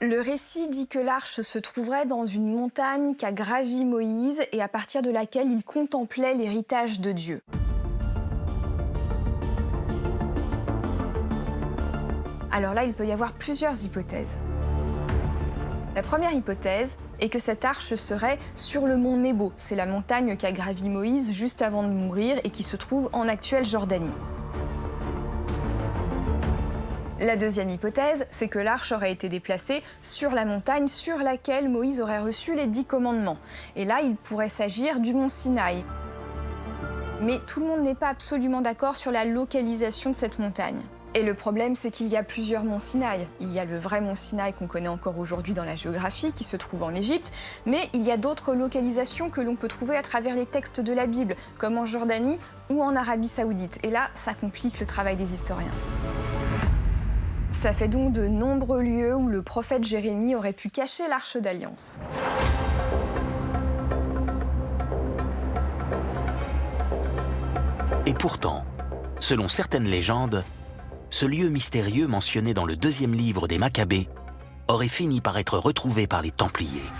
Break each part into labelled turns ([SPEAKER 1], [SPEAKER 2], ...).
[SPEAKER 1] Le récit dit que l'arche se trouverait dans une montagne qu'a gravie Moïse et à partir de laquelle il contemplait l'héritage de Dieu. Alors là, il peut y avoir plusieurs hypothèses. La première hypothèse est que cette arche serait sur le mont Nebo. C'est la montagne qu'a gravie Moïse juste avant de mourir et qui se trouve en actuelle Jordanie. La deuxième hypothèse, c'est que l'arche aurait été déplacée sur la montagne sur laquelle Moïse aurait reçu les 10 commandements. Et là, il pourrait s'agir du mont Sinaï. Mais tout le monde n'est pas absolument d'accord sur la localisation de cette montagne. Et le problème, c'est qu'il y a plusieurs monts Sinaï. Il y a le vrai mont Sinaï qu'on connaît encore aujourd'hui dans la géographie, qui se trouve en Égypte, mais il y a d'autres localisations que l'on peut trouver à travers les textes de la Bible, comme en Jordanie ou en Arabie Saoudite. Et là, ça complique le travail des historiens. Ça fait donc de nombreux lieux où le prophète Jérémie aurait pu cacher l'arche d'alliance.
[SPEAKER 2] Et pourtant, selon certaines légendes, ce lieu mystérieux mentionné dans le 2e livre des Maccabées aurait fini par être retrouvé par les Templiers.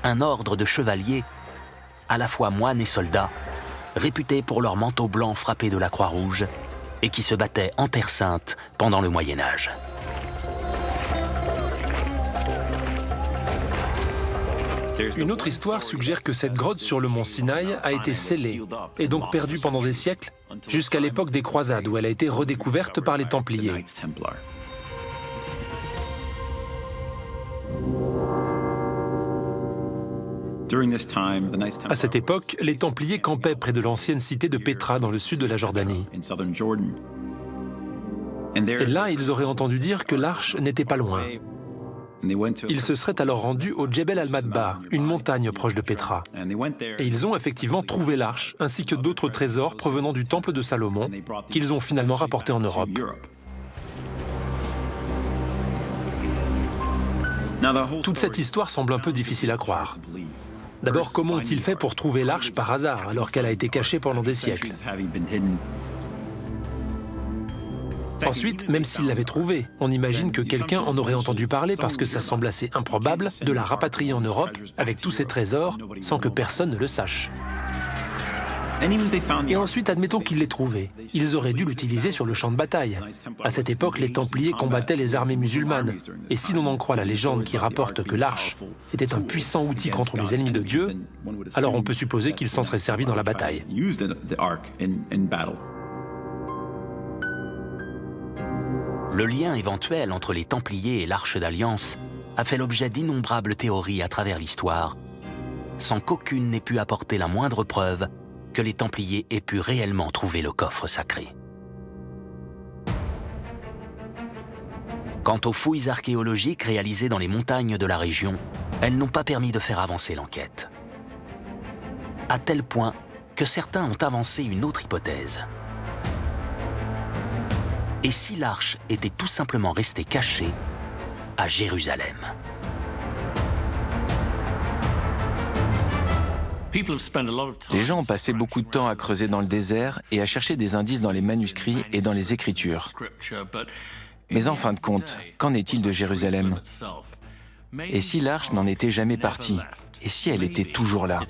[SPEAKER 2] Un ordre de chevaliers, à la fois moines et soldats, réputés pour leur manteau blanc frappé de la Croix-Rouge et qui se battaient en Terre Sainte pendant le Moyen-Âge.
[SPEAKER 3] Une autre histoire suggère que cette grotte sur le mont Sinaï a été scellée et donc perdue pendant des siècles, jusqu'à l'époque des croisades où elle a été redécouverte par les Templiers. À cette époque, les Templiers campaient près de l'ancienne cité de Pétra dans le sud de la Jordanie. Et là, ils auraient entendu dire que l'arche n'était pas loin. Ils se seraient alors rendus au Djebel al-Madba, une montagne proche de Pétra. Et ils ont effectivement trouvé l'arche, ainsi que d'autres trésors provenant du temple de Salomon, qu'ils ont finalement rapportés en Europe. Toute cette histoire semble un peu difficile à croire. D'abord, comment ont-ils fait pour trouver l'arche par hasard, alors qu'elle a été cachée pendant des siècles? Ensuite, même s'ils l'avaient trouvée, on imagine que quelqu'un en aurait entendu parler parce que ça semble assez improbable de la rapatrier en Europe avec tous ces trésors sans que personne ne le sache. Et ensuite, admettons qu'ils l'aient trouvé. Ils auraient dû l'utiliser sur le champ de bataille. À cette époque, les Templiers combattaient les armées musulmanes. Et si l'on en croit la légende qui rapporte que l'arche était un puissant outil contre les ennemis de Dieu, alors on peut supposer qu'ils s'en seraient servis dans la bataille.
[SPEAKER 2] Le lien éventuel entre les Templiers et l'Arche d'Alliance a fait l'objet d'innombrables théories à travers l'histoire, sans qu'aucune n'ait pu apporter la moindre preuve que les Templiers aient pu réellement trouver le coffre sacré. Quant aux fouilles archéologiques réalisées dans les montagnes de la région, elles n'ont pas permis de faire avancer l'enquête. À tel point que certains ont avancé une autre hypothèse. Et si l'arche était tout simplement restée cachée à Jérusalem?
[SPEAKER 4] Les gens ont passé beaucoup de temps à creuser dans le désert et à chercher des indices dans les manuscrits et dans les Écritures. Mais en fin de compte, qu'en est-il de Jérusalem? Et si l'arche n'en était jamais partie? Et si elle était toujours là?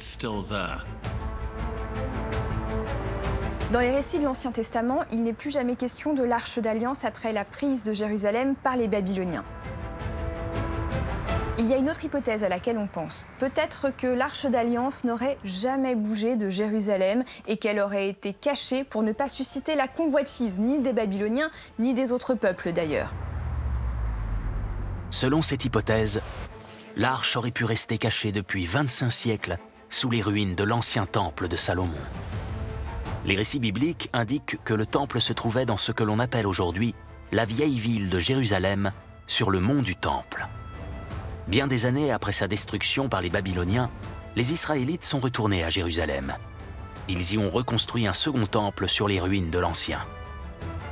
[SPEAKER 1] Dans les récits de l'Ancien Testament, il n'est plus jamais question de l'Arche d'Alliance après la prise de Jérusalem par les Babyloniens. Il y a une autre hypothèse à laquelle on pense. Peut-être que l'Arche d'Alliance n'aurait jamais bougé de Jérusalem et qu'elle aurait été cachée pour ne pas susciter la convoitise ni des Babyloniens ni des autres peuples d'ailleurs.
[SPEAKER 2] Selon cette hypothèse, l'arche aurait pu rester cachée depuis 25 siècles sous les ruines de l'ancien temple de Salomon. Les récits bibliques indiquent que le temple se trouvait dans ce que l'on appelle aujourd'hui la vieille ville de Jérusalem, sur le mont du Temple. Bien des années après sa destruction par les Babyloniens, les Israélites sont retournés à Jérusalem. Ils y ont reconstruit un second temple sur les ruines de l'ancien.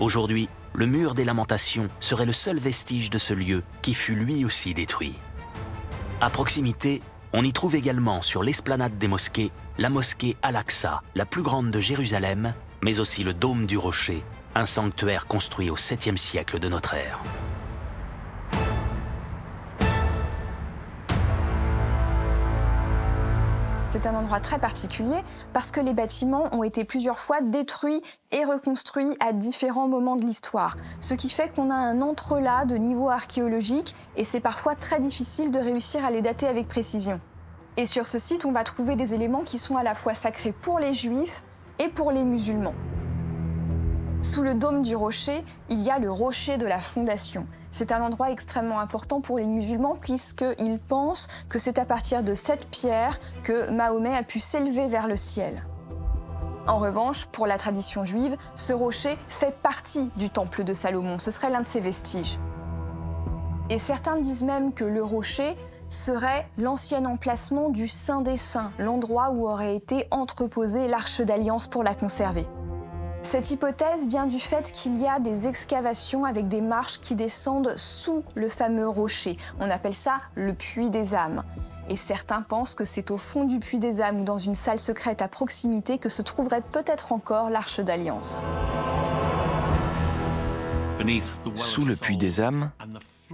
[SPEAKER 2] Aujourd'hui, le mur des Lamentations serait le seul vestige de ce lieu qui fut lui aussi détruit. À proximité, on y trouve également sur l'esplanade des mosquées la mosquée Al-Aqsa, la plus grande de Jérusalem, mais aussi le dôme du rocher, un sanctuaire construit au 7e siècle de notre ère.
[SPEAKER 1] C'est un endroit très particulier parce que les bâtiments ont été plusieurs fois détruits et reconstruits à différents moments de l'histoire. Ce qui fait qu'on a un entrelac de niveaux archéologiques et c'est parfois très difficile de réussir à les dater avec précision. Et sur ce site, on va trouver des éléments qui sont à la fois sacrés pour les Juifs et pour les musulmans. Sous le dôme du rocher, il y a le rocher de la fondation. C'est un endroit extrêmement important pour les musulmans puisqu'ils pensent que c'est à partir de cette pierre que Mahomet a pu s'élever vers le ciel. En revanche, pour la tradition juive, ce rocher fait partie du temple de Salomon. Ce serait l'un de ses vestiges. Et certains disent même que le rocher serait l'ancien emplacement du Saint des Saints, l'endroit où aurait été entreposée l'Arche d'Alliance pour la conserver. Cette hypothèse vient du fait qu'il y a des excavations avec des marches qui descendent sous le fameux rocher. On appelle ça le puits des âmes. Et certains pensent que c'est au fond du puits des âmes ou dans une salle secrète à proximité que se trouverait peut-être encore l'Arche d'Alliance.
[SPEAKER 4] Sous le puits des âmes,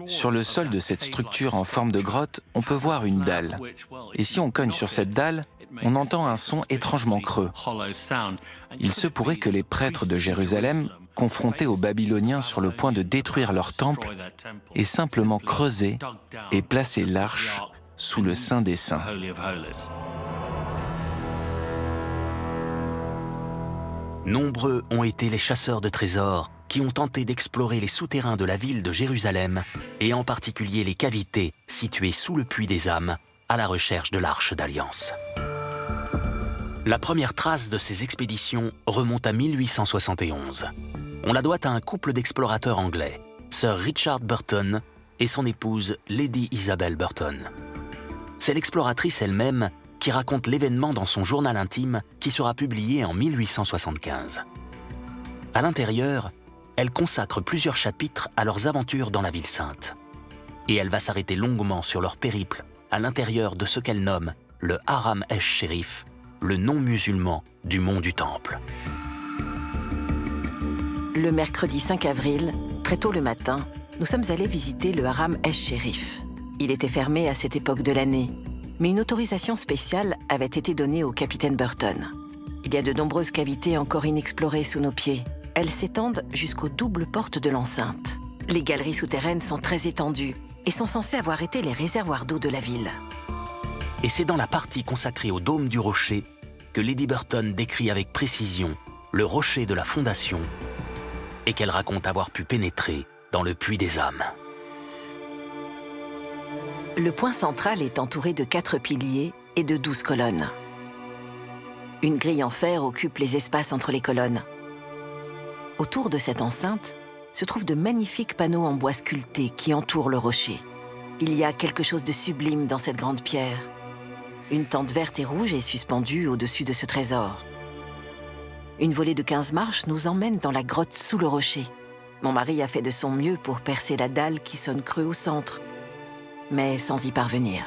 [SPEAKER 4] sur le sol de cette structure en forme de grotte, on peut voir une dalle. Et si on cogne sur cette dalle, on entend un son étrangement creux. Il se pourrait que les prêtres de Jérusalem, confrontés aux Babyloniens sur le point de détruire leur temple, aient simplement creusé et placé l'arche sous le Saint des Saints.
[SPEAKER 2] Nombreux ont été les chasseurs de trésors qui ont tenté d'explorer les souterrains de la ville de Jérusalem et en particulier les cavités situées sous le puits des âmes à la recherche de l'Arche d'Alliance. La première trace de ces expéditions remonte à 1871. On la doit à un couple d'explorateurs anglais, Sir Richard Burton et son épouse Lady Isabel Burton. C'est l'exploratrice elle-même qui raconte l'événement dans son journal intime qui sera publié en 1875. À l'intérieur, elle consacre plusieurs chapitres à leurs aventures dans la ville sainte. Et elle va s'arrêter longuement sur leur périple à l'intérieur de ce qu'elle nomme le Haram esh-Sherif, le nom musulman du mont du Temple.
[SPEAKER 5] Le mercredi 5 avril, très tôt le matin, nous sommes allés visiter le Haram esh-Sherif. Il était fermé à cette époque de l'année, mais une autorisation spéciale avait été donnée au capitaine Burton. Il y a de nombreuses cavités encore inexplorées sous nos pieds. Elles s'étendent jusqu'aux doubles portes de l'enceinte. Les galeries souterraines sont très étendues et sont censées avoir été les réservoirs d'eau de la ville.
[SPEAKER 2] Et c'est dans la partie consacrée au dôme du rocher que Lady Burton décrit avec précision le rocher de la fondation et qu'elle raconte avoir pu pénétrer dans le puits des âmes.
[SPEAKER 5] Le point central est entouré de 4 piliers et de 12 colonnes. Une grille en fer occupe les espaces entre les colonnes. Autour de cette enceinte se trouvent de magnifiques panneaux en bois sculptés qui entourent le rocher. Il y a quelque chose de sublime dans cette grande pierre. Une tente verte et rouge est suspendue au-dessus de ce trésor. Une volée de 15 marches nous emmène dans la grotte sous le rocher. Mon mari a fait de son mieux pour percer la dalle qui sonne creux au centre, mais sans y parvenir.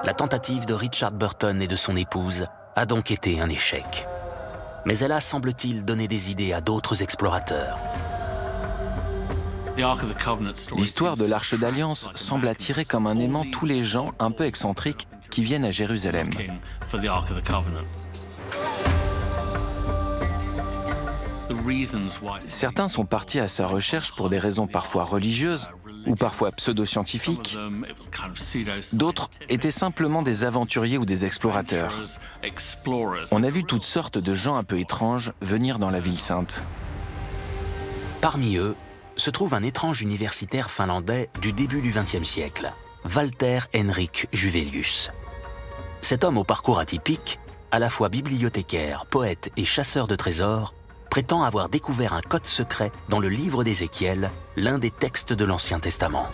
[SPEAKER 2] La tentative de Richard Burton et de son épouse a donc été un échec. Mais elle a, semble-t-il, donné des idées à d'autres explorateurs.
[SPEAKER 4] L'histoire de l'Arche d'Alliance semble attirer comme un aimant tous les gens un peu excentriques qui viennent à Jérusalem. Certains sont partis à sa recherche pour des raisons parfois religieuses ou parfois pseudo-scientifiques. D'autres étaient simplement des aventuriers ou des explorateurs. On a vu toutes sortes de gens un peu étranges venir dans la ville sainte.
[SPEAKER 2] Parmi eux se trouve un étrange universitaire finlandais du début du XXe siècle, Walter Henrik Juvelius. Cet homme au parcours atypique, à la fois bibliothécaire, poète et chasseur de trésors, prétend avoir découvert un code secret dans le livre d'Ézéchiel, l'un des textes de l'Ancien Testament.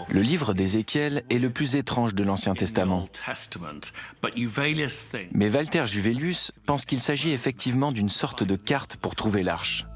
[SPEAKER 4] Le livre d'Ézéchiel est le plus étrange de l'Ancien Testament. Mais Walter Juvelius pense qu'il s'agit effectivement d'une sorte de carte pour trouver l'arche.